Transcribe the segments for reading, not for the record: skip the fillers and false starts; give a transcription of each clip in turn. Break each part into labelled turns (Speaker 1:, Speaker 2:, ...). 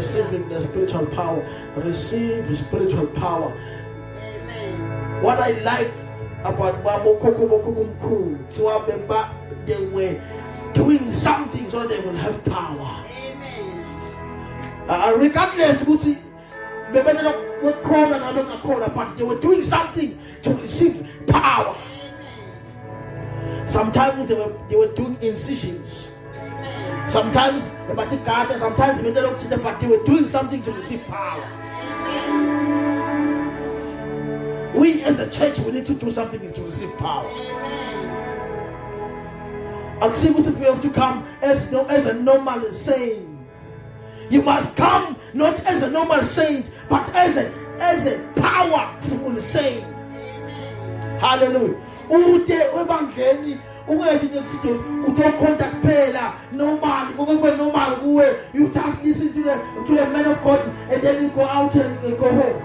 Speaker 1: Receiving the spiritual power. Receive spiritual power.
Speaker 2: Amen.
Speaker 1: What I like about they were doing something so that they will have power.
Speaker 2: Amen.
Speaker 1: Regardless, but they were doing something to receive power.
Speaker 2: Amen.
Speaker 1: Sometimes they were doing incisions.
Speaker 2: Amen.
Speaker 1: Sometimes sometimes but they were doing something to receive power.
Speaker 2: Amen.
Speaker 1: We as a church, we need to do something to receive power. And see, if you have to come as a normal saint, you must come not as a normal saint, but as a powerful saint. Hallelujah. You just listen to the man of God and then you go out and go home.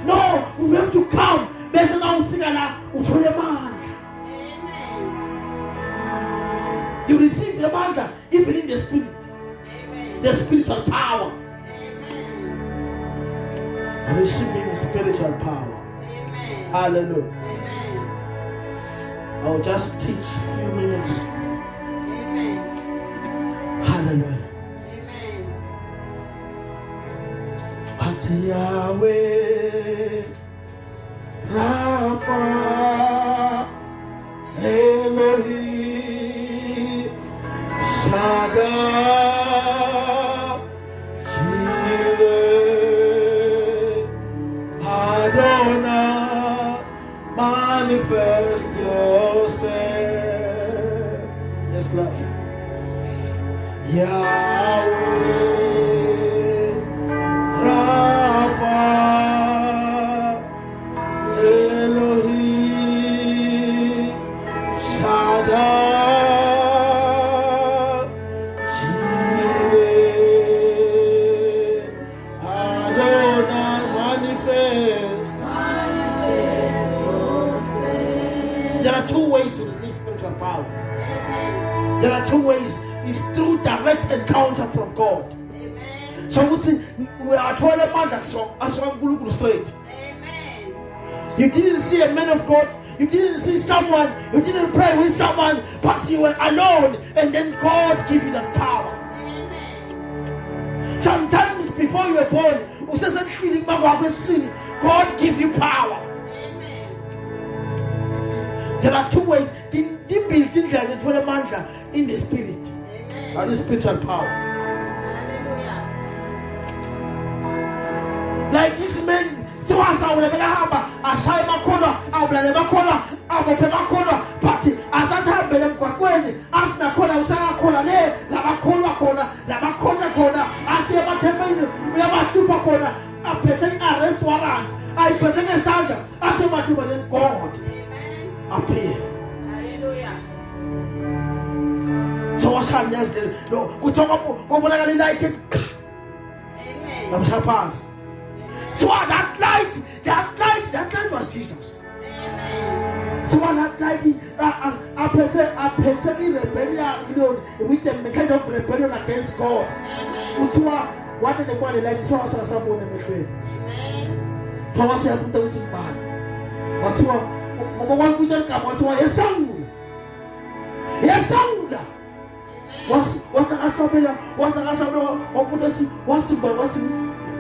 Speaker 1: No, we have to come. There's no figure now. You receive the mantra even in the spirit.
Speaker 2: Amen.
Speaker 1: The spiritual power.
Speaker 2: Amen.
Speaker 1: Receiving spiritual power.
Speaker 2: Amen.
Speaker 1: Hallelujah.
Speaker 2: Amen.
Speaker 1: I'll just teach a few minutes.
Speaker 2: Amen.
Speaker 1: Hallelujah.
Speaker 2: Amen.
Speaker 1: At Yahweh, Rapha, Elohim, Shaddai, Jireh, Adonai, manifest yourself. Yes, Lord. Yahweh, Rapha, Elohim, Shaddai, Jireh, Adonai, manifest. There are two ways to receive spiritual power. There are two ways. It's through direct encounter from God.
Speaker 2: Amen.
Speaker 1: So we are trying to manage straight.
Speaker 2: Amen.
Speaker 1: You didn't see a man of God. You didn't see someone. You didn't pray with someone, but you were alone, and then God gave you that power.
Speaker 2: Amen.
Speaker 1: Sometimes before you were born, God gave you power.
Speaker 2: Amen.
Speaker 1: There are two ways. For the mantra in the spirit.
Speaker 2: Amen.
Speaker 1: Or the spiritual power.
Speaker 2: Hallelujah.
Speaker 1: Like this man, so as I will never have a Shima corner, I will never corner, I will never corner, party. As that time, Belem Quaquan, as the corner, Sarah corner, Lava corner, Lava corner, as the Matemil, we have a super corner, a present a restaurant, I present a saga, as the Matuman God
Speaker 2: Amen.
Speaker 1: appear.
Speaker 2: Hallelujah.
Speaker 1: So what's happening yesterday? No, we talk about what I like it.
Speaker 2: Amen.
Speaker 1: I'm surprised. So that light was Jesus.
Speaker 2: Amen.
Speaker 1: So that light, I present in rebellion, with the kind of rebellion against God.
Speaker 2: Amen.
Speaker 1: What did the body like? So I saw someone in the way.
Speaker 2: Amen.
Speaker 1: So I said, I'm going to buy. What's what? One we don't come. What's what? Yes, sound. Yes, sound. What the Asabella? What the Asabella? What's the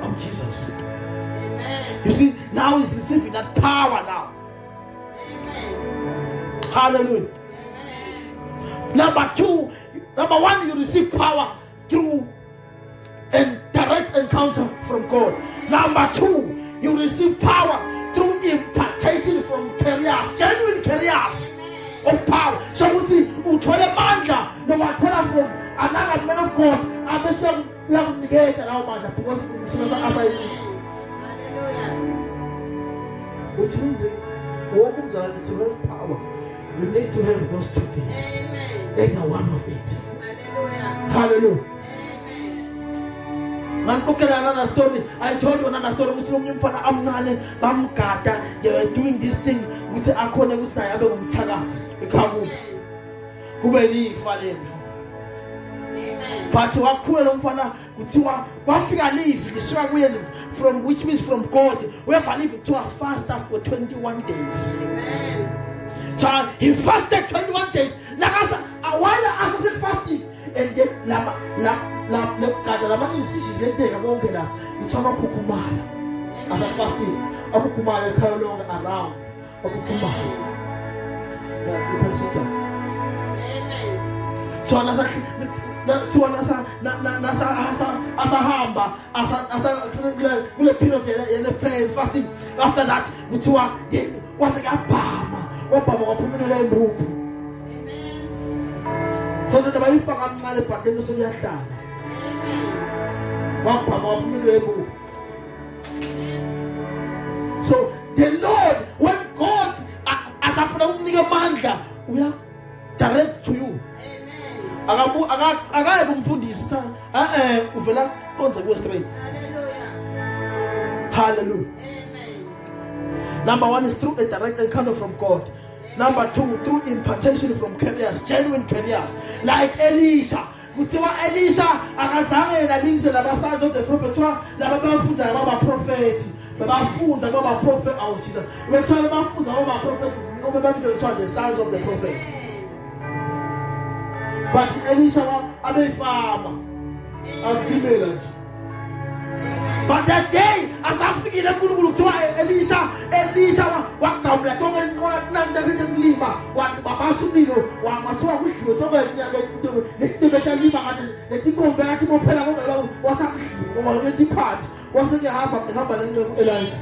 Speaker 1: of Jesus?
Speaker 2: Amen.
Speaker 1: You see, now he's receiving that power now.
Speaker 2: Amen.
Speaker 1: Hallelujah.
Speaker 2: Amen.
Speaker 1: Number one, you receive power through a direct encounter from God. Number two, you receive power through impartation from carriers, genuine carriers of power. So we see, no one from another man of God. I'm just we have negated our matter because as I
Speaker 2: Hallelujah.
Speaker 1: which means to have power, you need to have those two things.
Speaker 2: Amen.
Speaker 1: And you're one of it.
Speaker 2: Hallelujah.
Speaker 1: Hallelujah.
Speaker 2: Amen.
Speaker 1: Man, look at another story. I told you another story. They were doing this thing. We say, I can't was not able to tell us. Who believe for them.
Speaker 2: Amen.
Speaker 1: But you are cool on Fana, kuthiwa wafika live lisuka kuye from, which means from God, uyavalive kuthiwa fast for 21 days.
Speaker 2: Amen.
Speaker 1: So he fasted 21 days. Like I said, while I was fasting, and then lama insisi dede kabonke la utshaba kukumala. As I fasting, akukumala khalo lonke around. Akukumala. Yeah, you can sit down.
Speaker 2: Amen.
Speaker 1: So asahamba kule period yele prayer fasting. After that kuthiwa wasekabhama wabhama waphumelela embuku.
Speaker 2: Amen.
Speaker 1: So that bayifaka amncane bhakeni sokuyahlala.
Speaker 2: Amen.
Speaker 1: Wabhama waphumelela embuku. So the Lord, when God asafuna ukunika amandla, uya direct to you. Akaye kumfundisi uvela konze ku straight.
Speaker 2: Hallelujah.
Speaker 1: Hallelujah.
Speaker 2: Amen.
Speaker 1: Number 1 is through a direct encounter from God. Number 2, through impartation from carriers, genuine carriers, like Elisha. Kuthiwa Elisha akazange elalise labasazi of the prophet, labafunza ngaba-prophet, babafunza ngaba-prophet, oh Jesus, bethiwa babafunza ngaba-prophet, ngoba babizwa kuthiwa the sons of the prophet. But Elisha abefama agimela nje. But that day asafikile uNkulunkulu kuthiwa Elisha wagamula tonke inqola kulima wabasumilo wamathiwa kudliwe tonke nebetalima kanti letinkombe yathi bophela kodwa wasakudliwa ngoba ngetiphathi wasengehamba lencebo Elijah.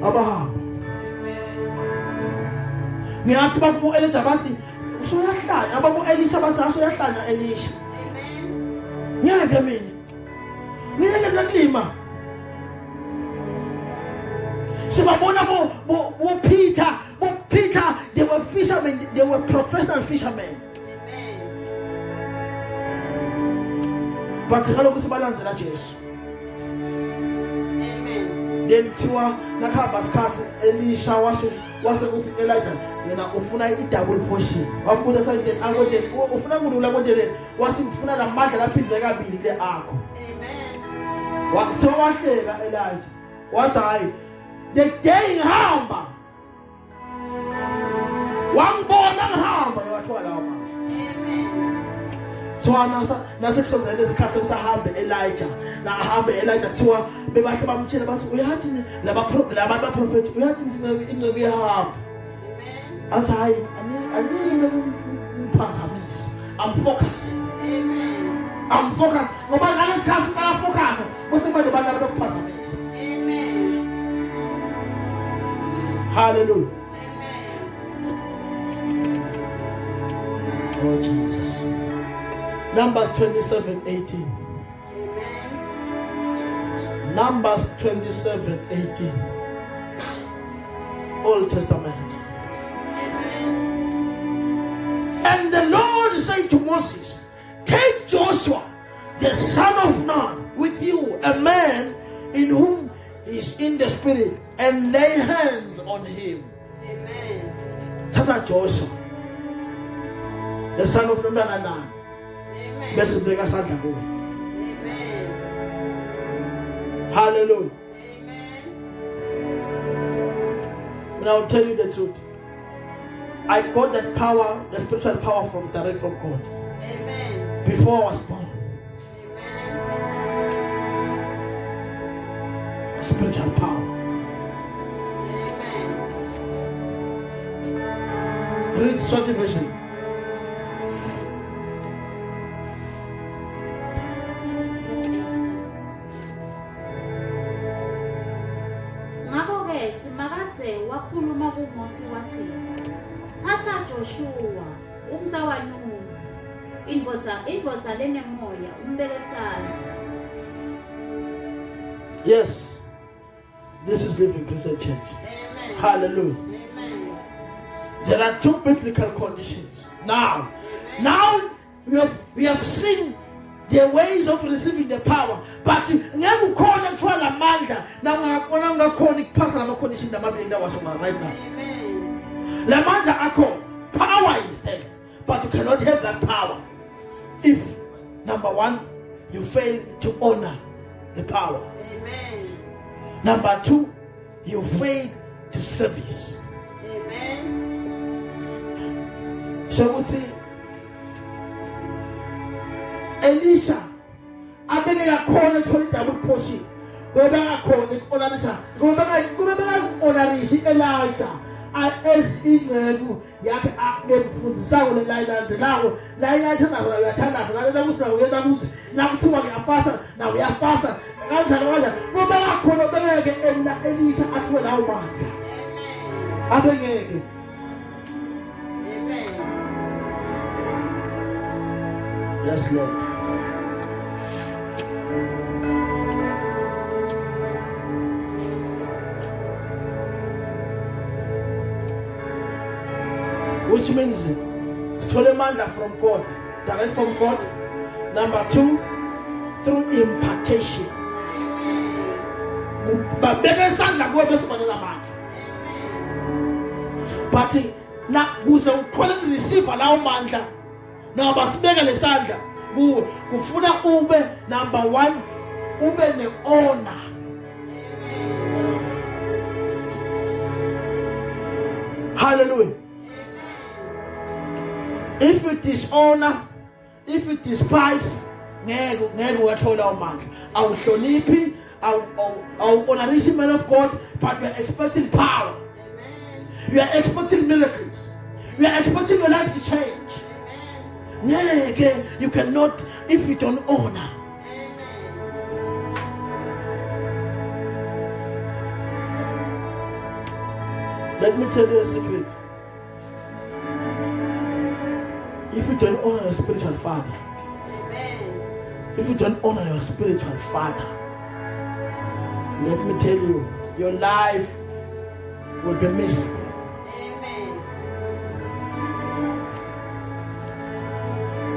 Speaker 1: Abahamba ngiyathi babu Elijah basi usoyahlanya, ababu Elisha basi asoyahlanya Elisha. Ngeke mina ngeke kulima. Sibabona bo Peter, they were fishermen, they were professional fishermen. But kaloku sibalandzela Jesu. Then thiwa nakhamba sikhathi Elisha wase kuthi Elijah yena ufuna i-double portion. Wambuza sathi akodeni ufuna ngulula kodeni wathi ufuna lamandla laphinze kabili le akho.
Speaker 2: Amen.
Speaker 1: Wathiwa wahleka Elijah. Wathi hayi the day ngihamba wangibona ngihamba yathiwa lawa manje. So nasekusonzela lesikhathi ukuthi ahambe Elijah thiwa bebahle bamtshela bathi uyathi labaprofeti uyathi ingcebo iyahamba. Athi hayi anime umphazamisi. I'm focusing. I'm focused. Ngoba ngalesikhathi ngafocus bese manje abantu abakuphazamisa. Hallelujah. Oh Jesus. Numbers 27:18. Numbers 27:18. Old Testament. And the Lord said to Moses, take Joshua, the son of Nun, with you, a man in whom is in the spirit, and lay hands on him.
Speaker 2: Amen.
Speaker 1: That's Joshua, the son of Nun.
Speaker 2: Amen.
Speaker 1: Hallelujah.
Speaker 2: Amen.
Speaker 1: And I'll tell you the truth. I got that power, the spiritual power direct from God.
Speaker 2: Amen.
Speaker 1: Before I was born.
Speaker 2: Amen.
Speaker 1: Spiritual power.
Speaker 2: Amen.
Speaker 1: Read short version.
Speaker 3: wakhuluma kuMose wathi thatha Joshua umzawanuni indvodza lenemoya umbekesana.
Speaker 1: Yes, this is Living Christian Church.
Speaker 2: Amen.
Speaker 1: Hallelujah.
Speaker 2: Amen.
Speaker 1: There are two biblical conditions. Now we have seen the ways of receiving the power, but ngeke ukhona kuthola amandla na ungakhona ikuphasa lama condition amabili ndawasho right now.
Speaker 2: Amen.
Speaker 1: La mandla akho, power is there, but you cannot have that power if Number one, you fail to honor the power.
Speaker 2: Amen.
Speaker 1: Number two, you fail to service.
Speaker 2: Amen.
Speaker 1: So we see Elisha, I beg a corner to the double portion. Go back a corner, Onanisha. Go back Onarishi, Elijah. I as in the Yak them for the Soul and Lila Zelao, Lila Chana, we are Chana, now two are faster, now we are faster. Go back a corner, and Elisha at what I want. I beg again.
Speaker 2: Amen.
Speaker 1: Yes, Lord. Which means Solomon from God, direct from God. Number two, through impartation. But better son that go best for the man. But now who's a quality receive allow manda. Now but bigger the sanda. Who fuda ube number one, ube the honor. Hallelujah. If it is honor, if it is price, nego what for our man. I will show nippy, I will honor this man of God, but we are expecting power.
Speaker 2: Amen.
Speaker 1: We are expecting miracles. We are expecting your life to change. Amen. You cannot if you don't honor.
Speaker 2: Amen.
Speaker 1: Let me tell you a secret. If you don't honor your spiritual father,
Speaker 2: Amen.
Speaker 1: if you don't honor your spiritual father, let me tell you, your life will be miserable.
Speaker 2: Amen.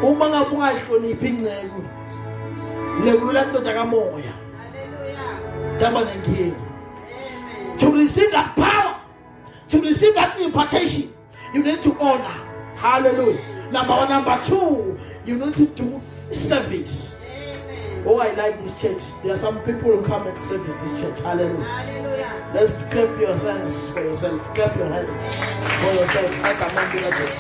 Speaker 1: Uma ngabuka ihloniphi inceke, lekulula ndoda kamoya,
Speaker 2: Hallelujah.
Speaker 1: daba nenkinga.
Speaker 2: Amen.
Speaker 1: To receive that power, to receive that impartation, you need to honor. Hallelujah. Number one. Number two, you need to do service.
Speaker 2: Amen.
Speaker 1: Oh, I like this church. There are some people who come and service this church. Hallelujah.
Speaker 2: Hallelujah.
Speaker 1: Let's clap your hands for yourself. Clap your hands for yourself. I cannot be that church.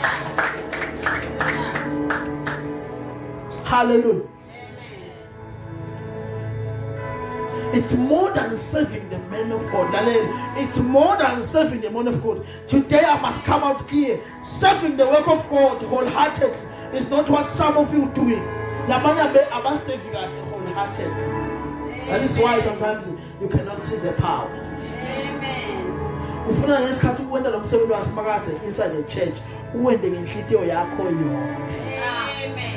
Speaker 1: Hallelujah.
Speaker 2: Amen.
Speaker 1: It's more than serving the man of God. It's more than serving the man of God. Today I must come out clear. Serving the work of God wholehearted is not what some of you doing. I'm not serving wholehearted. That is why sometimes you cannot see the power.
Speaker 2: Amen.
Speaker 1: Inside the church, when they
Speaker 2: Amen.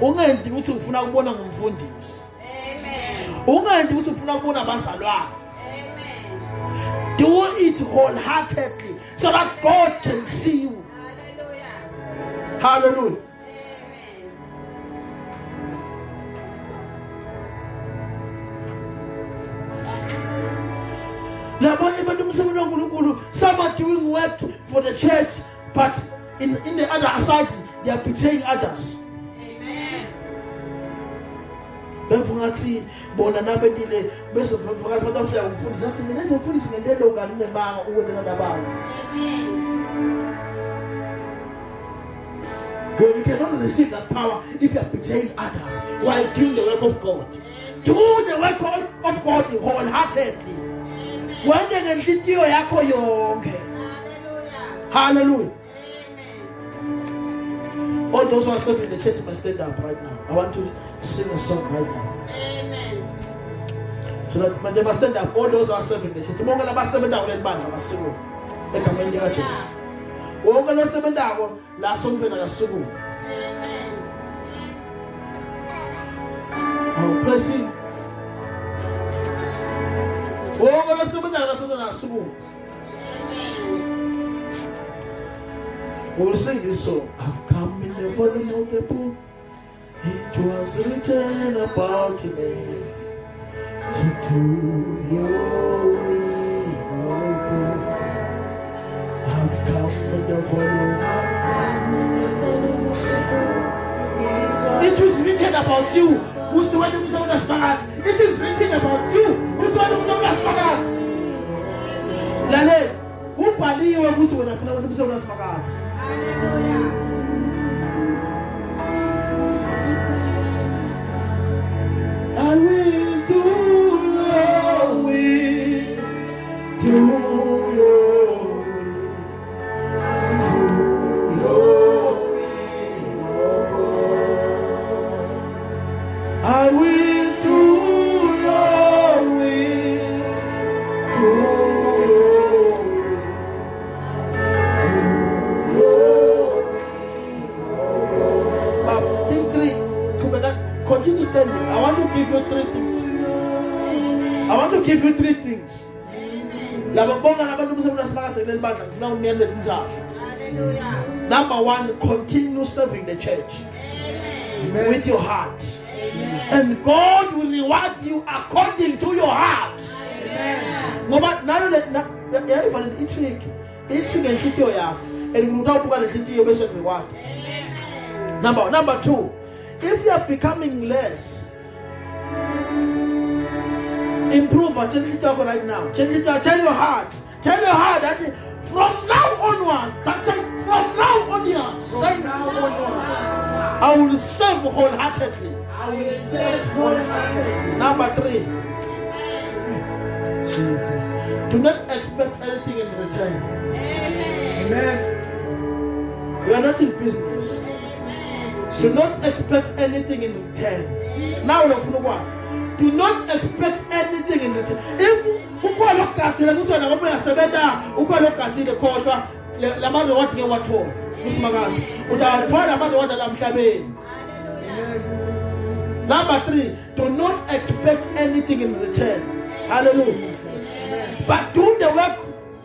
Speaker 1: ungendi ukuthi ufuna ukubona ngumfundisi.
Speaker 2: Amen.
Speaker 1: Ungendi ukuthi ufuna ukubona abazalwane.
Speaker 2: Amen.
Speaker 1: Do it wholeheartedly so that God can see you.
Speaker 2: Hallelujah.
Speaker 1: Hallelujah.
Speaker 2: Amen.
Speaker 1: Some are doing work for the church, but in the other side, they are betraying others. Befungati bona nabedile bese befungati batafika ukufundisa athi mina nje ufundisi ngendlela okani nemanga ukwena nabantu.
Speaker 2: Amen.
Speaker 1: You cannot receive that power if you are betraying others while doing the work of God. Do the work of God wholeheartedly. When they can do yakho yonke. Hallelujah.
Speaker 2: Amen.
Speaker 1: All those who are serving the church must stand up right now. I want to sing a song right now.
Speaker 2: Amen.
Speaker 1: So that they must stand up. All those who are serving the church. Monga na ba 7 down in band na masugo. They come in the church. Monga na 7 down la sombe na sugo.
Speaker 2: Amen.
Speaker 1: Oh, praise him. Monga na 7 down na sugo.
Speaker 2: Amen.
Speaker 1: We'll sing this song. I've come in the volume of the book. It was written about me to do your will, Lord God. I've come in the volume of the book. It is written about you. It is written about you. Lale, ubhaliwe ukuthi wena ufuna ukuthi umsebenzi wasiphakathi.
Speaker 2: Hallelujah.
Speaker 1: I will do your will, do your will, do your will, oh God. I will do your will, do your will, do your will, oh God. Think three. Continue standing. I want to give you three things. I want to give you three things. Number one, continue serving the church.
Speaker 2: Amen.
Speaker 1: With your heart. And God will reward you according to your heart.
Speaker 2: Amen.
Speaker 1: Number two, if you are becoming less, improve right now. Tell your heart that from now onwards, from now onwards, I will serve wholeheartedly. Number three,
Speaker 4: Jesus.
Speaker 1: do not expect anything in return.
Speaker 4: Amen.
Speaker 1: We are not in business. Do not expect anything in return. Now, do not expect anything in return. If you look at the number three, do not expect anything in return. Hallelujah. But do the work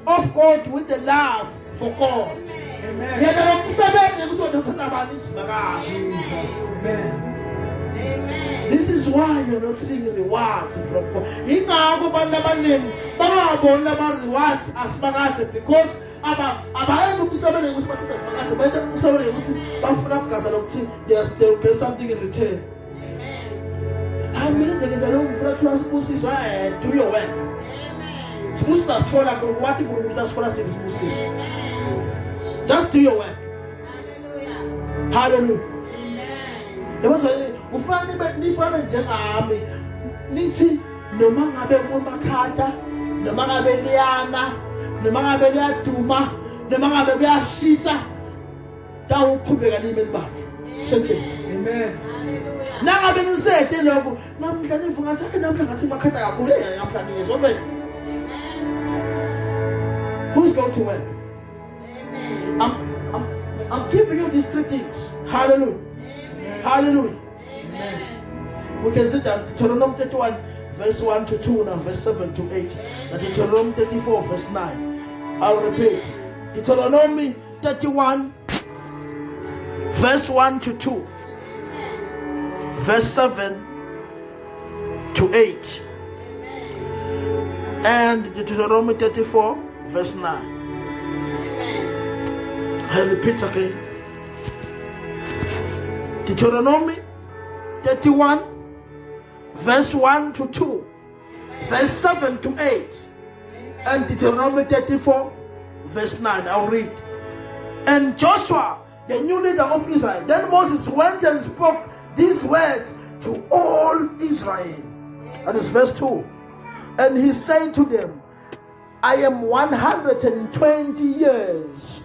Speaker 1: of God with the love for God.
Speaker 4: Jesus. Amen.
Speaker 1: This is why you're not seeing rewards from God. Because there's something in return. I mean, do your work. Just do your work. Hallelujah. Nithi noma ngabe kumakhata noma ngabe liyana noma ngabe liyaduma noma ngabe kuyashisa tawuqhubeka nimeli bakhe sethi
Speaker 4: Amen.
Speaker 1: nangabe nisethe lokho namhla nivuka ngathi namhla ngathi makhata kakhulu namhla niyezwe. Who's going to work? I'm giving you these three things. Hallelujah. Hallelujah.
Speaker 4: Amen.
Speaker 1: We can sit down. Deuteronomy 31, verse 1 to 2, and verse 7 to 8. And Deuteronomy 34, verse 9. I'll repeat. Deuteronomy 31, verse 1 to 2, verse 7 to 8. And Deuteronomy 34, verse 9. I repeat again. Deuteronomy 31, verse 1 to 2, verse 7 to 8, and Deuteronomy 34, verse 9. I'll read. And Joshua, the new leader of Israel, then Moses went and spoke these words to all Israel. And it's verse 2. And he said to them, I am 120 years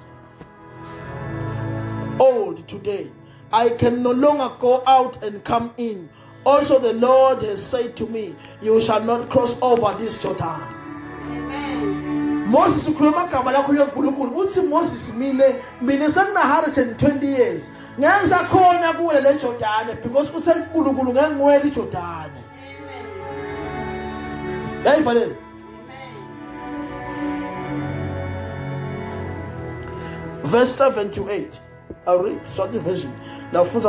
Speaker 1: old today. I can no longer go out and come in. Also the Lord has said to me, you shall not cross over this Jordan.
Speaker 2: Amen.
Speaker 1: Moses ukhuluma igama lakho leNkulunkulu uthi Moses mina sengina 120 years ngeke sakhona kuwe le Jordan because useNkulunkulu ngeke ngwele iJordan.
Speaker 2: Amen.
Speaker 1: Yayifanele. Verse 7 to 8. I'll read short version. Now, then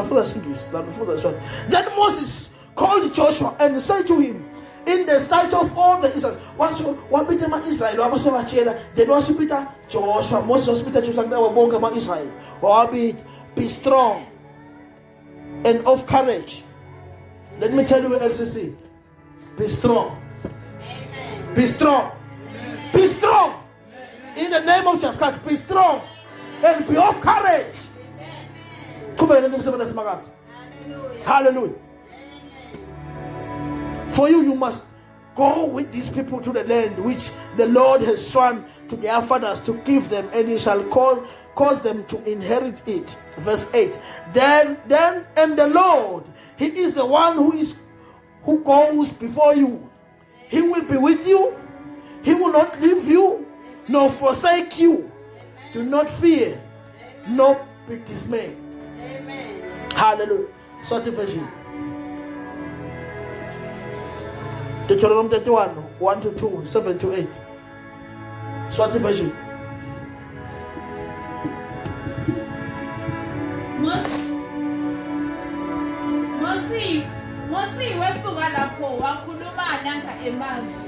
Speaker 1: Moses called Joshua and said to him, in the sight of all the Israelites, then was Peter Joshua, Moses was Peter Joshua, Israel, be strong and of courage. Let me tell you, LCC, be strong.
Speaker 2: Amen.
Speaker 1: Be strong. Be strong. In the name of Jesus Christ, be strong and be of courage.
Speaker 2: Hallelujah.
Speaker 1: Hallelujah. For you must go with these people to the land which the Lord has sworn to their fathers to give them, and he shall cause them to inherit it. Verse 8. Then and the Lord, he is the one who goes before you. He will be with you. He will not leave you nor forsake you. Do not fear, nor be dismayed.
Speaker 2: Amen.
Speaker 1: Hallelujah. Sorry, version. Deuteronomy 31, 1 to 2, 7 to 8. Sorry, version.
Speaker 5: Mosi wesuka lapho wakhuluma nanka emanga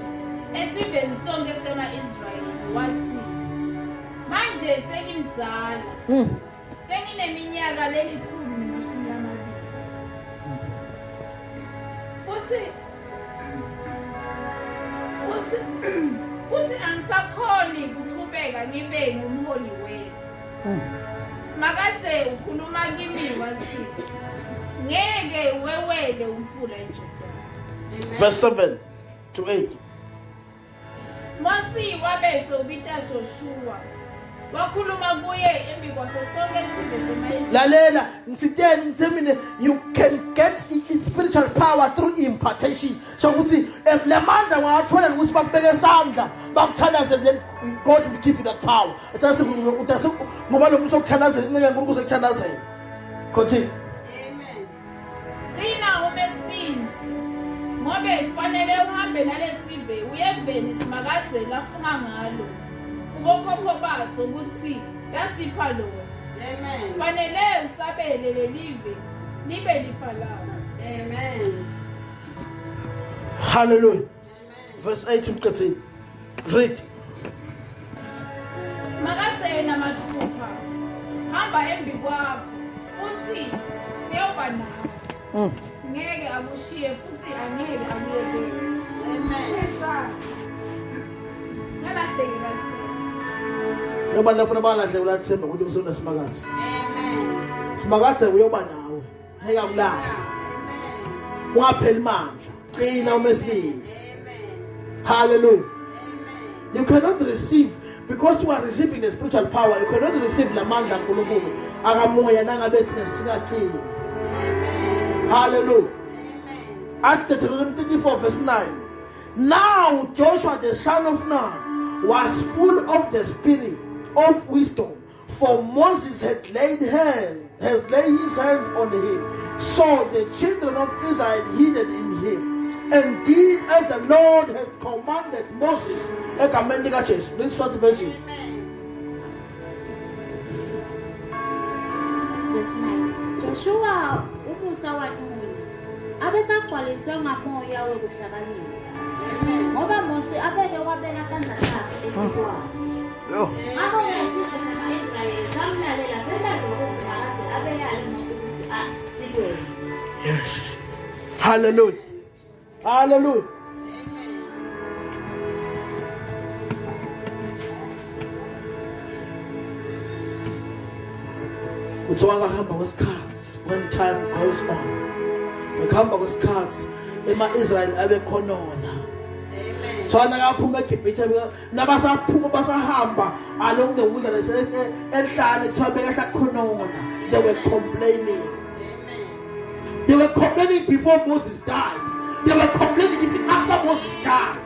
Speaker 5: esiveni sonke sema-Israyeli wathi, manje sengimdala sengineminyaka lelikhulu namashumi amabili futhi angisakhoni kuchubeka ngibe ngumholi wenu. Simakadze ukhuluma kimi wathi, ngeke wewele umfula eJordani.
Speaker 1: Verse 7 to 8.
Speaker 5: Mosi wabese ubita Joshua wakhuluma kuye embi kwaso sonke isizwe sema-Israyeli.
Speaker 1: Lalela, ngisemine, you can get spiritual power through impartation. So ukuthi lemandla ngawathola ukuthi bakubeke esandla bakuthandaze, then God will give you that power. Utase ngoba lo muntu okuthandazela inceke nkulu ukuze kuthandazela. Continue.
Speaker 2: Amen.
Speaker 5: Gcina umesibinzi ngobe kufanele uhambe nalesive uyeveni simakadze lafunga ngalo kubokhokho baso ukuthi yasipha lona.
Speaker 2: Amen.
Speaker 5: Kufanele usabele lelive libe lifa laso.
Speaker 2: Amen.
Speaker 1: Hallelujah.
Speaker 2: Amen.
Speaker 1: Verse 8 to 13. Read.
Speaker 5: Simakadze yena mathupha hamba embi kwakho futhi uyoba nawo. Ngeke akushiye futhi angeke akuyekele.
Speaker 2: Amen.
Speaker 5: Ngalahlekela kuthina.
Speaker 1: Ngoba ndafuna bangalahle ulathemba ukuthi umsona simakathe.
Speaker 2: Amen.
Speaker 1: Simakathe uyoba nawe. Ngeke akulahle.
Speaker 2: Amen.
Speaker 1: Waphela imandla. Qina umesibindi.
Speaker 2: Amen.
Speaker 1: Hallelujah.
Speaker 2: Amen.
Speaker 1: You cannot receive, because you are receiving the spiritual power, you cannot receive la mandla nkulunkulu akamoya nangabe singaqini.
Speaker 2: Amen.
Speaker 1: Hallelujah.
Speaker 2: Amen.
Speaker 1: Acts 34 verse 9. Now Joshua the son of Nun was full of the spirit of wisdom, for Moses had laid his hands on him. So the children of Israel hid in him, and did as the Lord had commanded Moses. This what the version.
Speaker 2: Amen.
Speaker 3: Verse 9. Joshua umusa wa Nuni abesagcwaliswa ngamoya wokuhlakanipha.
Speaker 2: Amen.
Speaker 3: Ngoba Mose abeke wabeka kanza sakhe esikwakhe. Ngakho ngesizwe sama-Israyeli samlalela sendalo ukuzimakade abekale Mose ukuthi silweni.
Speaker 1: Yes. Hallelujah. Hallelujah.
Speaker 2: Amen.
Speaker 1: Uthiwakahamba kwesikhathi, when time goes on, ukuhamba kwesikhathi ema-Israyeli abekhonona.
Speaker 2: Amen.
Speaker 1: So nakaphuma eGibhithe nabasaphuma basahamba along the wilderness enhlane kuthiwa bekehla khonona. They were complaining.
Speaker 2: Amen.
Speaker 1: They were complaining before Moses died. They were complaining even after Moses died.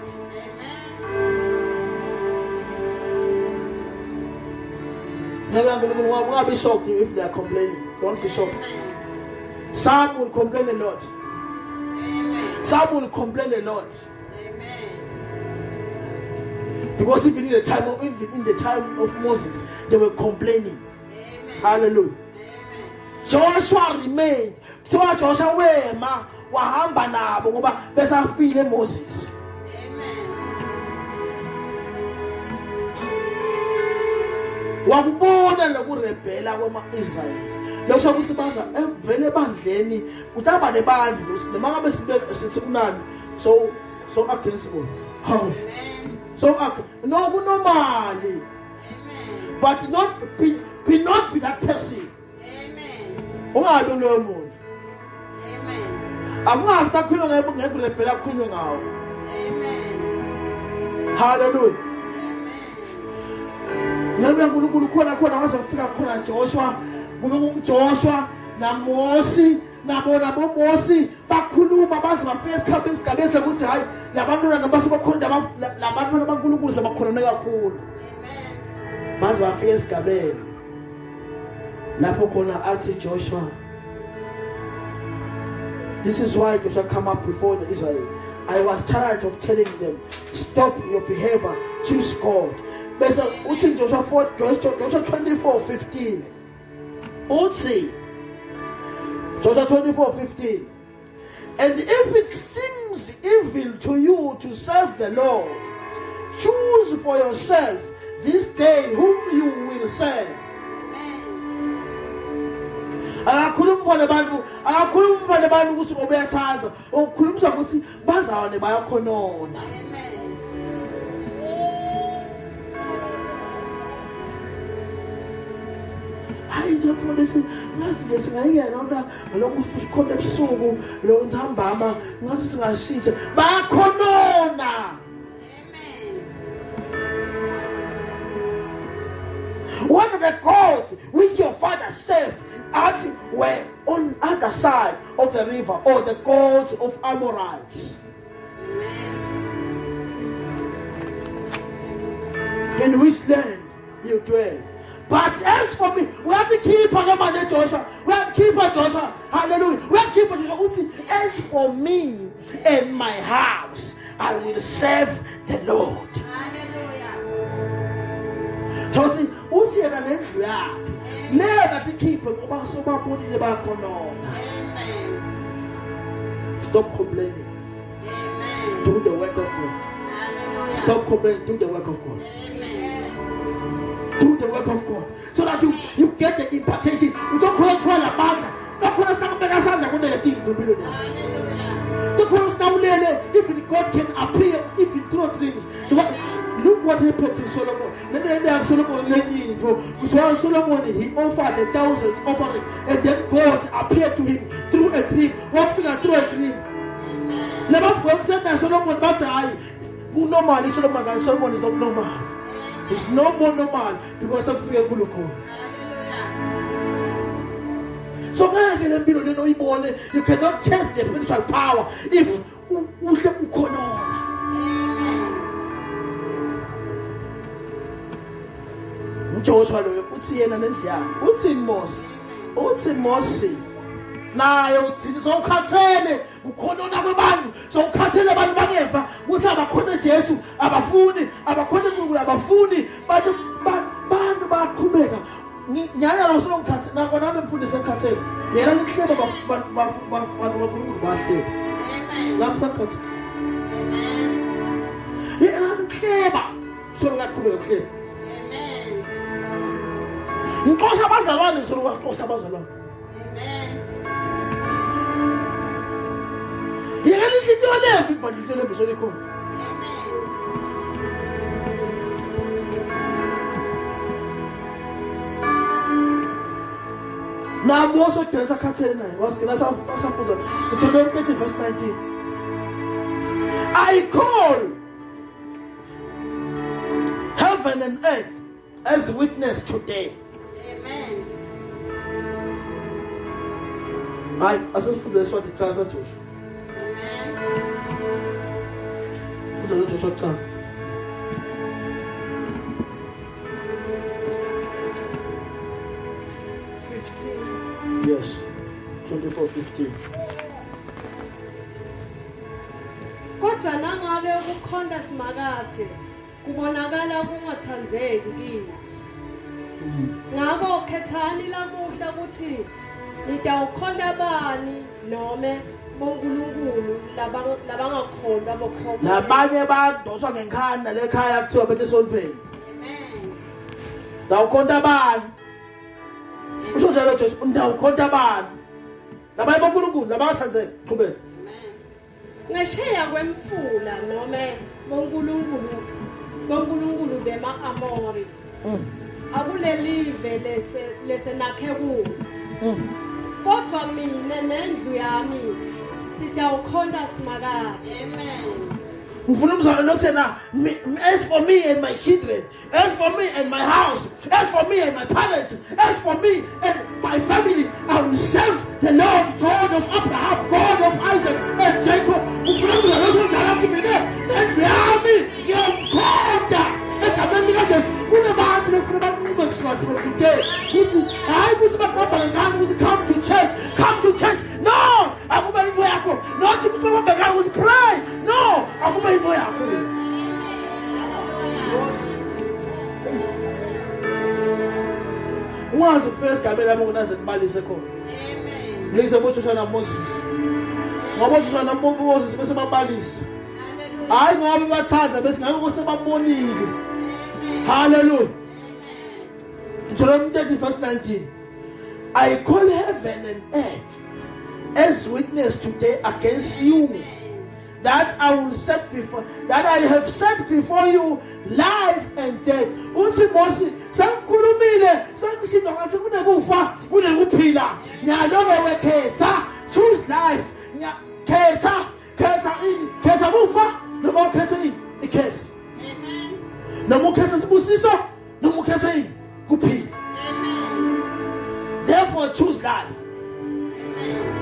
Speaker 1: Why be shocked if they are complaining? Don't be shocked.
Speaker 2: Amen.
Speaker 1: Some will complain a lot.
Speaker 2: Amen.
Speaker 1: Some will complain a lot.
Speaker 2: Amen.
Speaker 1: Because even in the time of Moses, they were complaining.
Speaker 2: Amen.
Speaker 1: Hallelujah.
Speaker 2: Amen.
Speaker 1: Joshua remained. So Joshua wema wahamba nabo ngoba besafile Moses.
Speaker 2: Amen.
Speaker 1: Wakubona lokurebhela kwama-Israyeli. Lokusho ukuthi baza evele ebandleni kutaba nebandla noma ngabe sithi kunani so against God. How?
Speaker 2: Amen.
Speaker 1: So no kunomali.
Speaker 2: Amen.
Speaker 1: But not be that person.
Speaker 2: Amen.
Speaker 1: Ungabe loyo muntu.
Speaker 2: Amen.
Speaker 1: Akungazi takhuluma ngeke phela kukhulunywe ngawo.
Speaker 2: Amen.
Speaker 1: Hallelujah.
Speaker 2: Amen.
Speaker 1: Ngabe uNkulunkulu khona waze kufika khona Joshua, kube kuJoshua naMosi nabona boMosi bakhuluma baze bafika esigabeni sokuthi hayi labantwana ngabase bakhonda labantwana baNkulunkulu sebakhonane kakhulu.
Speaker 2: Amen.
Speaker 1: Baze bafika esigabeni lapho khona athi Joshua, this is why Joshua come up before the Israel. I was tired of telling them, stop your behavior, choose God. Bese uthi Joshua 24:15. Uthi Joshua 24:15. And if it seems evil to you to serve the Lord, choose for yourself this day whom you will serve. Akakhuluma nabantu ukuthi obeyathatha okukhulumisa ukuthi bazawane bayakhonona.
Speaker 2: Amen.
Speaker 1: Hayi nje mfundisi ngazi nje singayiyena ona lokhu sikhona ebusuku lo nzambama ngazi singashintsha bayakhonona.
Speaker 2: Amen.
Speaker 1: What are the gods which your father served were on other side of the river, or the gods of Amorites? In which land you dwell? But as for me, we have to keep on Joshua. We have to keep on Joshua. Hallelujah. We have to keep on Joshua. As for me and my house, I will serve the Lord.
Speaker 2: Hallelujah.
Speaker 1: So see, who's here and then never to keep on
Speaker 2: Amen.
Speaker 1: Stop complaining.
Speaker 2: Amen.
Speaker 1: Do the work of God.
Speaker 2: Hallelujah.
Speaker 1: Stop complaining. Do the work of God.
Speaker 2: Amen.
Speaker 1: Do the work of God. So that you get the impartation. You don't call for a bank. Don't call us down. Hallelujah. Don't call us down. If God can appear, if he throw dreams. Look what happened to Solomon. Solomon, he offered 1,000 offering, and then God appeared to him through a dream. Walking through a dream. Never said that Solomon, but Solomon is not normal. It's no more normal because of fear.
Speaker 2: Hallelujah.
Speaker 1: So you cannot test the spiritual power if you Joshua uthi yena nendlala uthi Mosi naye uthi sokhathele ukhonona kwabantu sokhathele abantu bangeva ukuthi abakhona Jesu abafuni uNkulunkulu abafuni bantu baqhubeka nyanya lo sokhathele nako nami mfundisi ekhathele yena nihlebe bantu bakaNkulunkulu bahlebe lamsakhathele yena nihleba sokaqhubeka kuhleba. Ngixosha abazalwane ngizolo waxosha abazalwane.
Speaker 2: Amen.
Speaker 1: Yena lithi lebi bandithe lebi solikho.
Speaker 2: Amen.
Speaker 1: Na moso kenza khathele naye wasikena safuza Deuteronomy 30 verse 19. I call heaven and earth as witness today.
Speaker 2: Amen.
Speaker 1: Hayi asifuze eswathi chaza Joshua.
Speaker 2: Amen.
Speaker 1: Fuze Joshua cha. Yes. 24:15.
Speaker 6: Kodwa nangabe ukukhonda simakathe kubonakala kungathandzeki kini. Ngakho khethani lamuhla ukuthi nitawukhonda bani nome boNkulunkulu labangakholwa bokhokho.
Speaker 1: Labanye badoswa ngekhanda lekhaya kuthiwa bethe sonfeni.
Speaker 2: Amen.
Speaker 1: Dawukhonda bani? usho njalo Joshua ndawukhonta abantu labaye bonkulunkulu labangathandzeki qhubeka
Speaker 6: ngesheya kwemfula noma bonkulunkulu bema-amori akulelive lesenakhe kulo kodwa mina nendlu yami sitawukhonta simakade.
Speaker 2: Amen.
Speaker 1: ngifuna umzalo nothena as for me and my children, as for me and my house, as for me and my parents, as for me and my family, I will serve the Lord God of Abraham, God of Isaac and Jacob. ngifuna umzalo nothena kumina nendlu yami ngiyamkhonta egameni likaJesu. kunabantu lefuna banqume kusuka from today kuthi hayi kuthi bakwabha ngani kuthi come to church. No, akube into yakho. Not kuthi bakwabha ngani kuthi pray. No, akube into yakho le. Ungazi first gabe lapho kunaze kubalise khona.
Speaker 2: Amen.
Speaker 1: Ngilise boJoshua na Moses. Ngoba uJoshua na Moses bese babalisa. Hayi ngoba bathanda bese ngeke kuse babonile. Hallelujah. Deuteronomy 30 verse 19. I call heaven and earth as witness today against you that I have set before you life and death. Uthi Moses sangikhulumile sangishinda ngase kunekufa kunekuphila. Nyaloke wekhetha choose life. Khetha kufa noma ukhetha ikhetha.
Speaker 2: Amen.
Speaker 1: Noma ukhetha sibusiso noma ukhetha kuphila.
Speaker 2: Amen.
Speaker 1: Therefore choose life.
Speaker 2: Amen.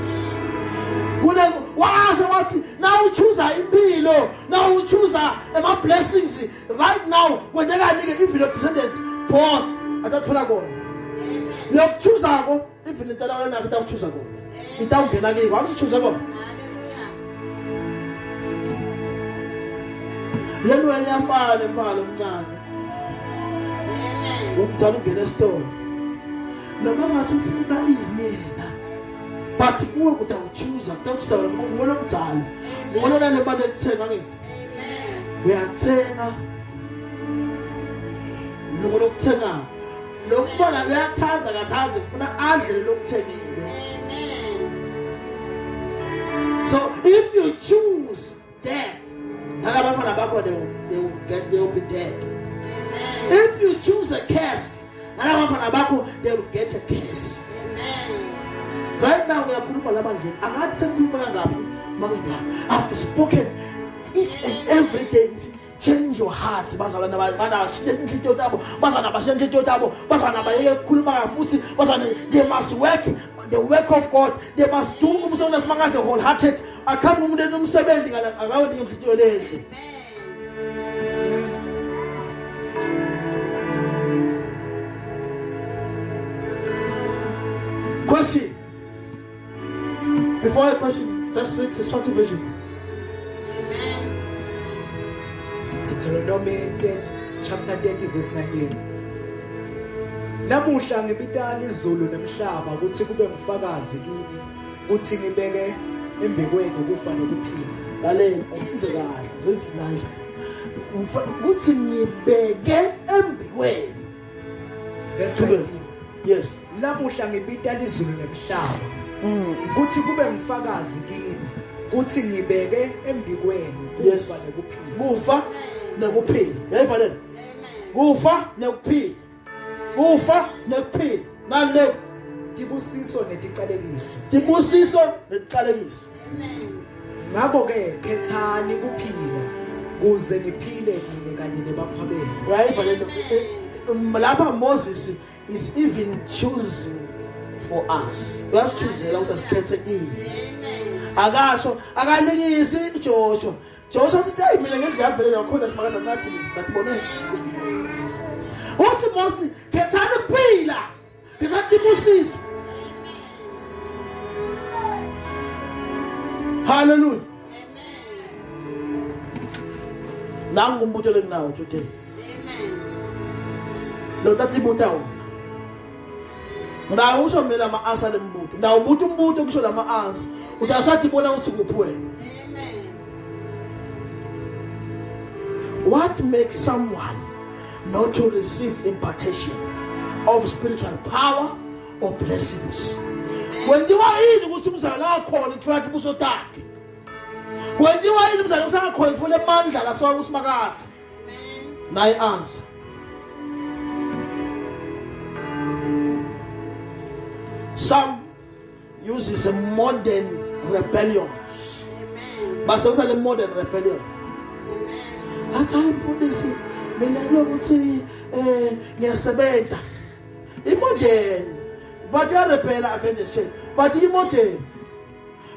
Speaker 1: Now choose impilo. Now choose my blessings. Right now, when they are if you descendant, Paul, I don't feel like going.
Speaker 2: Amen.
Speaker 1: You choose ago. If you tell them without choose ago, without getting again, why don't you choose ago?
Speaker 2: Hallelujah.
Speaker 1: You know when you find a man of God,
Speaker 2: Amen.
Speaker 1: you tell him a story. No matter who feel that evening. But you without choose, without choose, one of time, one of them about the 10 minutes.
Speaker 2: Amen.
Speaker 1: We are saying, no one of 10. No one of their times and times for the answer look 10.
Speaker 2: Amen.
Speaker 1: So if you choose death, they will be dead.
Speaker 2: Amen.
Speaker 1: If you choose a curse, they will get a curse.
Speaker 2: Amen.
Speaker 1: Right now we are putting I've spoken each and every day. Change your heart. They must work the work of God. They must do wholehearted. I can't move them 70
Speaker 2: Amen.
Speaker 1: Question. Before I question, just read the short version.
Speaker 2: Amen.
Speaker 4: Deuteronomy chapter 30 verse 19. Namuhla ngibitala izulu nemhlaba ukuthi kube ngufakazi kimi ukuthi ngibeke embekweni ukufa nokuphila.
Speaker 1: Lalela, ufunze kahle, read nice. Ukuthi ngibeke embekweni.
Speaker 4: Verse 19.
Speaker 1: Yes.
Speaker 4: Namuhla ngibitala izulu nemhlaba ukuthi kube ngufakazi kimi ukuthi ngibeke embikweni
Speaker 1: Yes.
Speaker 4: ukufa nokuphila.
Speaker 1: Kufa nekuphila. Yayifanele.
Speaker 2: Amen.
Speaker 1: Kufa nekuphila. Kufa nekuphila. Nani
Speaker 4: Tibusiso neticalekiso.
Speaker 1: tibusiso netiqalekiso.
Speaker 2: Amen.
Speaker 4: Ngakho ke khethani kuphila kuze niphile kini kanye nebafabeni.
Speaker 1: Yayifanele. Lapha Moses is even choosing for us. Uyasithuzela ukuthi asikhethe ini.
Speaker 2: Amen.
Speaker 1: Akasho akalingisi Joshua. Joshua uthi hayi mina ngeke ngiyavele ngakhona simakaza nathi batibone. Uthi Moses khethani kuphila. Ngizathi busiso. Hallelujah.
Speaker 2: Amen.
Speaker 1: Nangu umbuto lenawo today.
Speaker 2: Amen.
Speaker 1: Lo tati buta wona. Ndawo usho mina ama answer lembuto. Ndawo ubuta umbuto kusho lama answer. Uyasathi bona ukuthi kuphi wena.
Speaker 2: Amen.
Speaker 1: What makes someone not to receive impartation of spiritual power of blessings. Kwenziwa yini ukuthi umzali akhona ithola ibuso takhe? Kwenziwa yini umzali usangakhona ithola amandla la soka kusimakathe? Nayi answer. Some uses a modern rebellion. Basebenzisa le modern rebellion. Athi mfundisi mina lokuthi ngiyasebenza. Imodern but uyarebella against the change. But imodern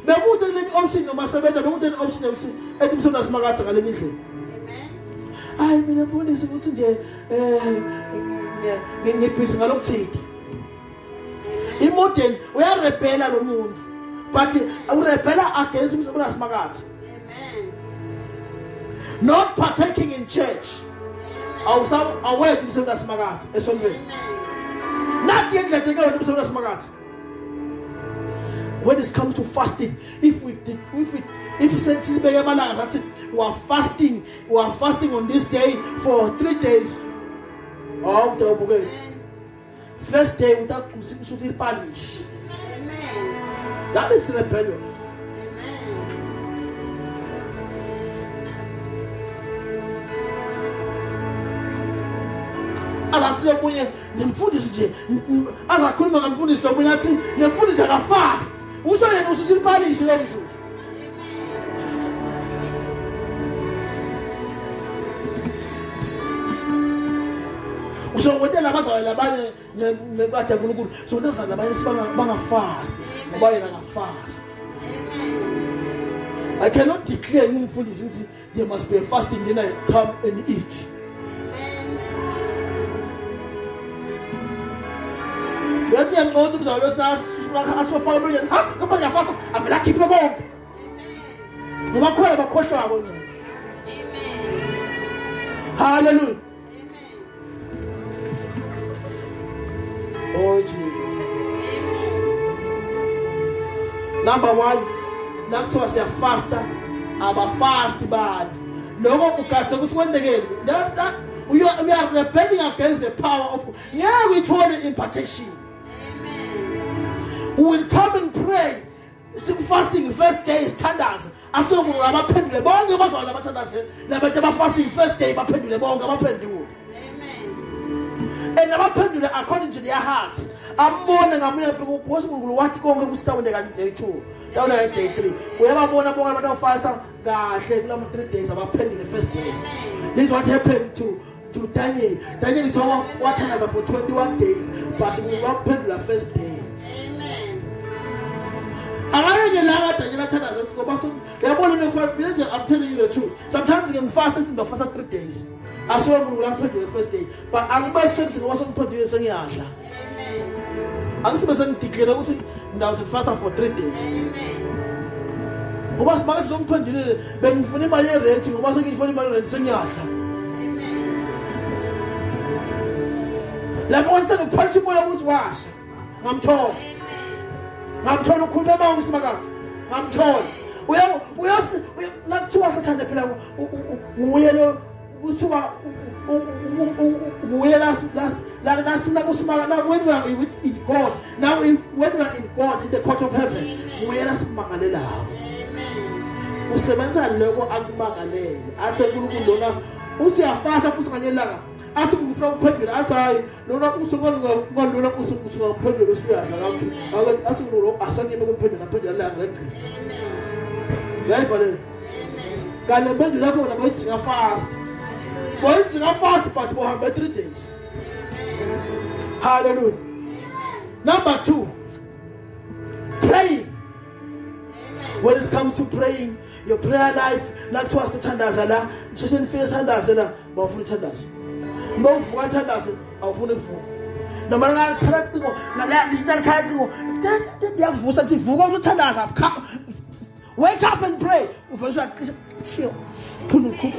Speaker 1: bekude le option noma sebenza bekude le option ukuthi ethi umsebenzi asimakatha ngale ndlela. Hayi mina mfundisi ukuthi nje ngibhizi ngalokuthida. Imodern uyarebella lo muntu but urebella against umsebenzi asimakatha. Not partaking in church. Away umsebenzi asimakatha esontweni. Not yet letting go of umsebenzi asimakatha. When it comes to fasting, if we say that's it, we are fasting on this day for 3 days. First day without punish. That is rebellion. Asile munye nimfundisi nje azakhuluma ngamfundisi lo munye athi ngimfundisi aka fast usho yena usuziliphalisi lo mzuzu. Usho ukuthi labazali labanye nekade uNkulunkulu so labazali labanye banga fast ngoba yena aka fast. I cannot declare ngumfundisi ukuthi there must be a fasting then I come and eat. When you go to the house, I saw family and come on your father. I feel like keep it going. No matter about question. Hallelujah. Oh Jesus. Number 1, that's why I say faster. I'm a fast bad. No one can say when again. That we are rebelling against the power of. Yeah, we told the impartation. We will come and pray. Fasting first day is standards. As so we are pendule. Bonga baso la standards. Na bajaba fasting first day ba pendule bonga ba pendule. Amen. And na ba pendule according to their hearts. Ambona ngamuya because ngulu wathi konke kusitawende ka day 2. Down at day 3. Uyababona bonga abantu fasta kahle kula 3 days aba pendule first day. This is what happened to Daniel. Daniel is what standards for 21 days but we were pendule first day. I'm telling you the truth. Sometimes you can fast in the first 3 days. I saw we will put the first day. But I'm not saying it wasn't put you in Amen. I'm saying declare was to fast for 3 days. Amen. Was my son put you when for my renting was looking for my renting. Amen. Like what's the punch you was wash? I'm told. I'm told to kuda ma usmagat. I'm told. We are not to us at the pillar. We are uswa we are last when we are in God. Now when we are in God in the court of heaven, we are smaganela. Amen. Usebenza loko akumangalele. Athe uNkulunkulu lona usiyafasa futhi kanyelanga. Athi from pendula athi lona usungolona usukusuka pendula usuyadla kakhulu athi lo asangene kumphendula pendula la ngegcina amen yayifanele amen kale pendula kona bayithinga fast bayithinga fast but bohamba 3 days amen hallelujah amen. Number 2, praying. Amen. When it comes to praying, your prayer life like to us to thandazela mshesheni face thandazela bafuna thandaza mbovuka thandaza awufuna ivuka noma ngakhala qingo nala disitana khala qingo ndiyavusa nje vuka uthandaza wake up and pray uvela chill phuna ukhuba.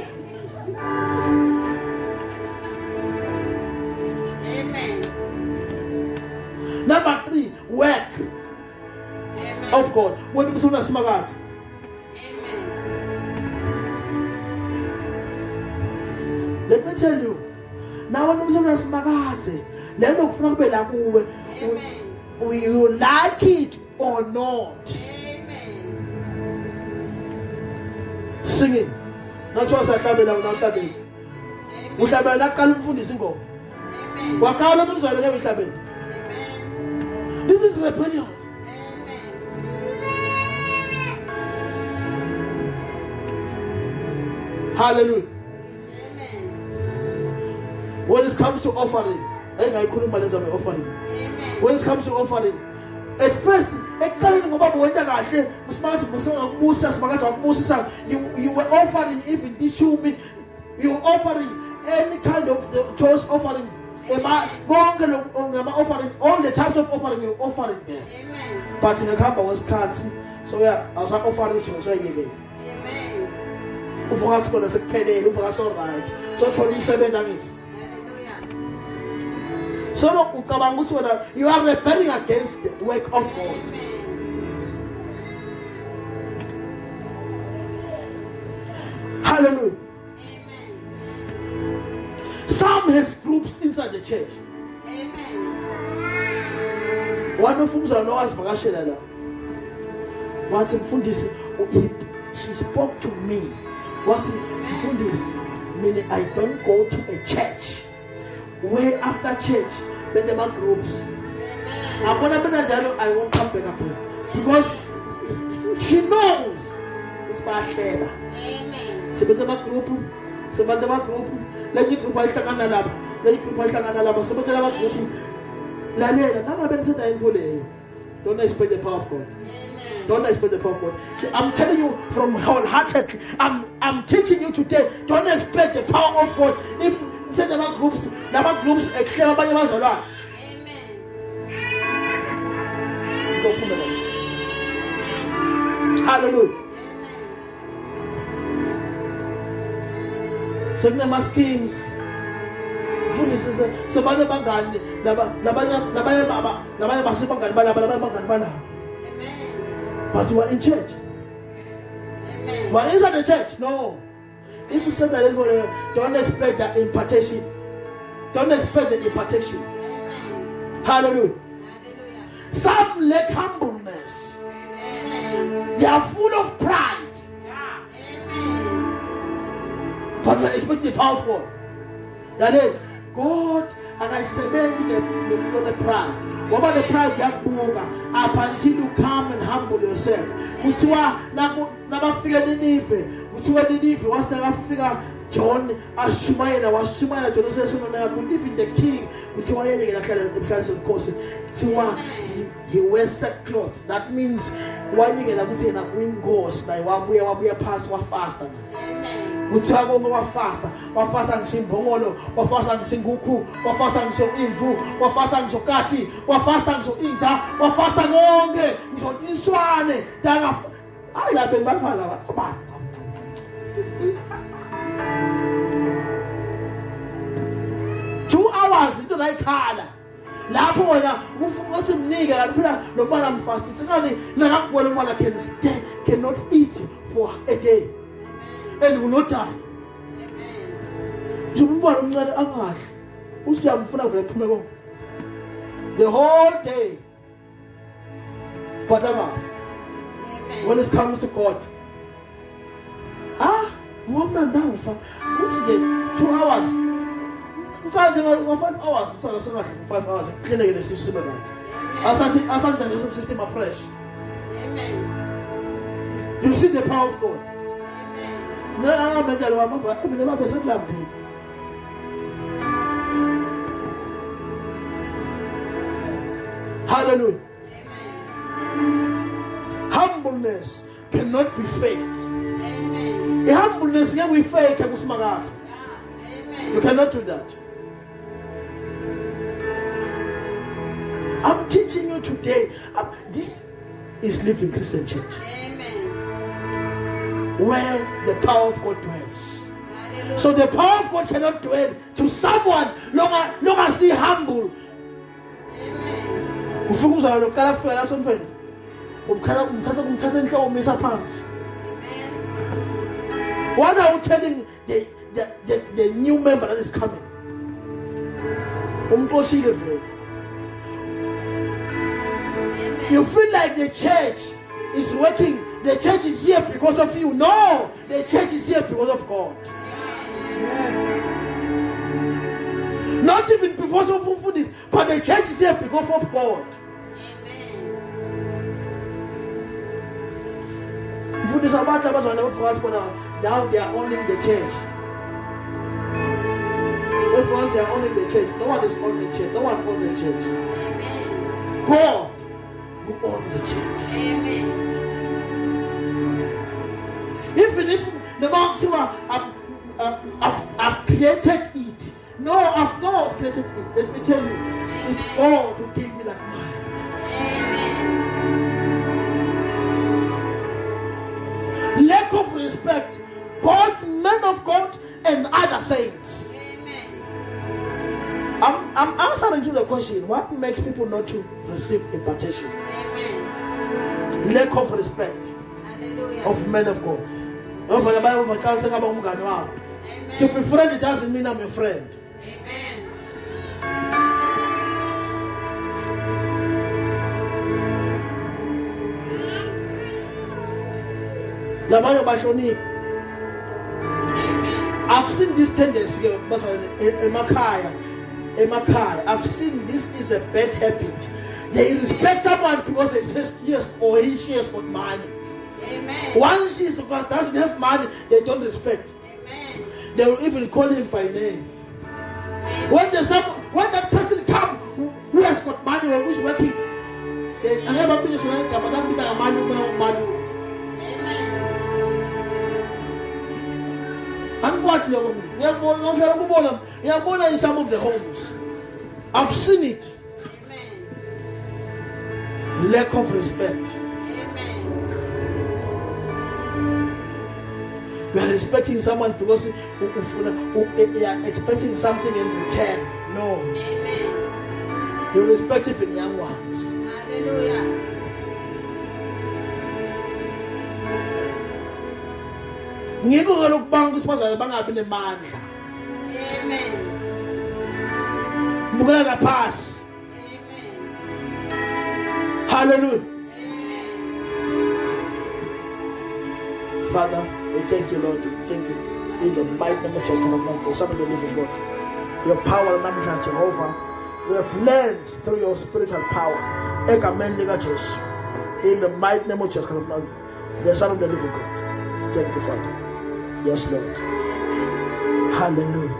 Speaker 2: Amen.
Speaker 1: Number 3, work.
Speaker 2: Amen.
Speaker 1: Of God. When you say smart.
Speaker 2: Amen.
Speaker 1: Let me tell you. Now when you say smart, let me kufuna kube la kuwe. you like it or not.
Speaker 2: Amen.
Speaker 1: Singing. That's what I said.
Speaker 2: Amen.
Speaker 1: Uhlabela naqala umfundisi ingoma.
Speaker 2: Amen.
Speaker 1: Wakhala umzwana ke uhlabela.
Speaker 2: Amen.
Speaker 1: This is rebellion.
Speaker 2: Amen.
Speaker 1: Hallelujah.
Speaker 2: Amen.
Speaker 1: When it comes to offering, engayikhuluma lenza my offering.
Speaker 2: Amen.
Speaker 1: When it comes to offering, at first, ekuqaleni ngoba wenda kahle, usimazi musakubusa simakazi wakubusisa, you were offering even ishumi, you were offering any kind of those offerings. Offering, all the types of offering you're offering there.
Speaker 2: Amen.
Speaker 1: But in the camp was cards, so yeah, I was offering so
Speaker 2: Amen.
Speaker 1: ufaka sikona sekuphelele ufaka so right so thola umsebenzi angithi
Speaker 2: Hallelujah.
Speaker 1: so ucabanga ukuthi wena you are rebelling against the work of God.
Speaker 2: Amen.
Speaker 1: Hallelujah.
Speaker 2: Amen.
Speaker 1: Some has groups inside the church.
Speaker 2: Amen.
Speaker 1: One of them owazivakashela la wathi mfundisi she spoke to me wathi mfundisi meaning I don't go to a church where after church bende ma groups abona bena njalo I won't come back again because she knows isibahleba.
Speaker 2: Amen.
Speaker 1: Sebenza ma group lenye group ayihlangana lapha sebenza la group lalela nangabe nisenza info leyo don't expect the power of God.
Speaker 2: Amen.
Speaker 1: Don't expect the power of God. I'm telling you from wholeheartedly. I'm teaching you today. Don't expect the power of God. If say there are groups,
Speaker 2: Amen.
Speaker 1: hallelujah.
Speaker 2: Amen.
Speaker 1: So kunama schemes. Mfundisi sebane bangani labanye basebangani balaba.
Speaker 2: Amen.
Speaker 1: But you are in church.
Speaker 2: Amen.
Speaker 1: But inside the church, no. If you said that, don't expect the impartation. Don't expect the impartation.
Speaker 2: Amen.
Speaker 1: Hallelujah.
Speaker 2: Hallelujah.
Speaker 1: Some lack humbleness.
Speaker 2: Amen.
Speaker 1: They are full of pride.
Speaker 2: Amen.
Speaker 1: But we expect the power of God. That is, God, and I said, the pride. What about the pride? Up until you come and humble yourself. Which you are never figure the need. Which you are the need. What's the figure? John, Ashumayana, was Shumayana to the session when I could live in the king. Which you are here in the class of course. He wears sackcloth. That means why you get a say that wing goes like what we are past what faster.
Speaker 2: Amen.
Speaker 1: Uthago wafasta ngisho imbongolo wafasta ngisho inguku wafasta ngisho imvu wafasta ngisho kati wafasta ngisho inja wafasta konke ngisho iswane danga hayi lapha ngibafana la 2 hours into nayikhala lapho wena usimnike kanti phela lo mwana mfasti sikani nakakubona umntwana cannot eat for a day and will not die. Umntwana omncane angahle usiyamfuna vele kuphume konke the whole day but angafi. When it comes to God ngomna ndawufa uthi nje 2 hours ukanje ngo 5 hours usala sengathi for 5 hours klinike lesisimo right asathi the system afresh.
Speaker 2: Amen.
Speaker 1: You see the power of God.
Speaker 2: Amen.
Speaker 1: Hallelujah.
Speaker 2: Amen.
Speaker 1: Humbleness cannot be faked.
Speaker 2: Amen.
Speaker 1: The humbleness can be fake.
Speaker 2: Amen.
Speaker 1: You cannot do that. I'm teaching you today. This is Living Christian Church.
Speaker 2: Amen.
Speaker 1: Where the power of God dwells.
Speaker 2: Hallelujah.
Speaker 1: So the power of God cannot dwell to someone long as he humble.
Speaker 2: Amen.
Speaker 1: Ufika uzalo lokala fika la sonfeni. Umthatha inhloko umisa phansi.
Speaker 2: Amen.
Speaker 1: What are you telling the new member that is coming? You feel like the church is working. The church is here because of you. No, the church is here because of God. Not even because of this, but the church is here because of God. For this about us whenever for us now they are owning the church. But for us they are owning the church. No one is owning the church. No one owns the church. God who owns the church. Even if the mountain I've created it. No, I've not created it. Let me tell you, it's God who gave me that mind. Lack of respect, both men of God and other saints. I'm answering to the question: what makes people not to receive impartation? Lack of respect of men of God. Over the Bible, to be friend doesn't mean I'm a friend. I've seen this tendency in Makaya. I've seen this is a bad habit. They respect someone because they say yes or she has got money. Once she doesn't have money, they don't respect. They will even call him by name. When that person comes who has got money or who's working, they never be money. And what in some of the homes, I've seen it. Lack of respect. You are respecting someone because you are expecting something in return. No. You respect even young ones.
Speaker 2: Hallelujah.
Speaker 1: Ngiko ngalokubanga kusibazana bangabi nemandla.
Speaker 2: Amen.
Speaker 1: Bukela pass.
Speaker 2: Amen.
Speaker 1: Hallelujah.
Speaker 2: Amen.
Speaker 1: Father, we thank you, Lord. We thank you in the mighty name of Jesus Christ, the Son of the living God. Your power and name, Jehovah. We have learned through your spiritual power. In the mighty name of Jesus Christ, the Son of the living God. Thank you, Father. Yes, Lord. Hallelujah.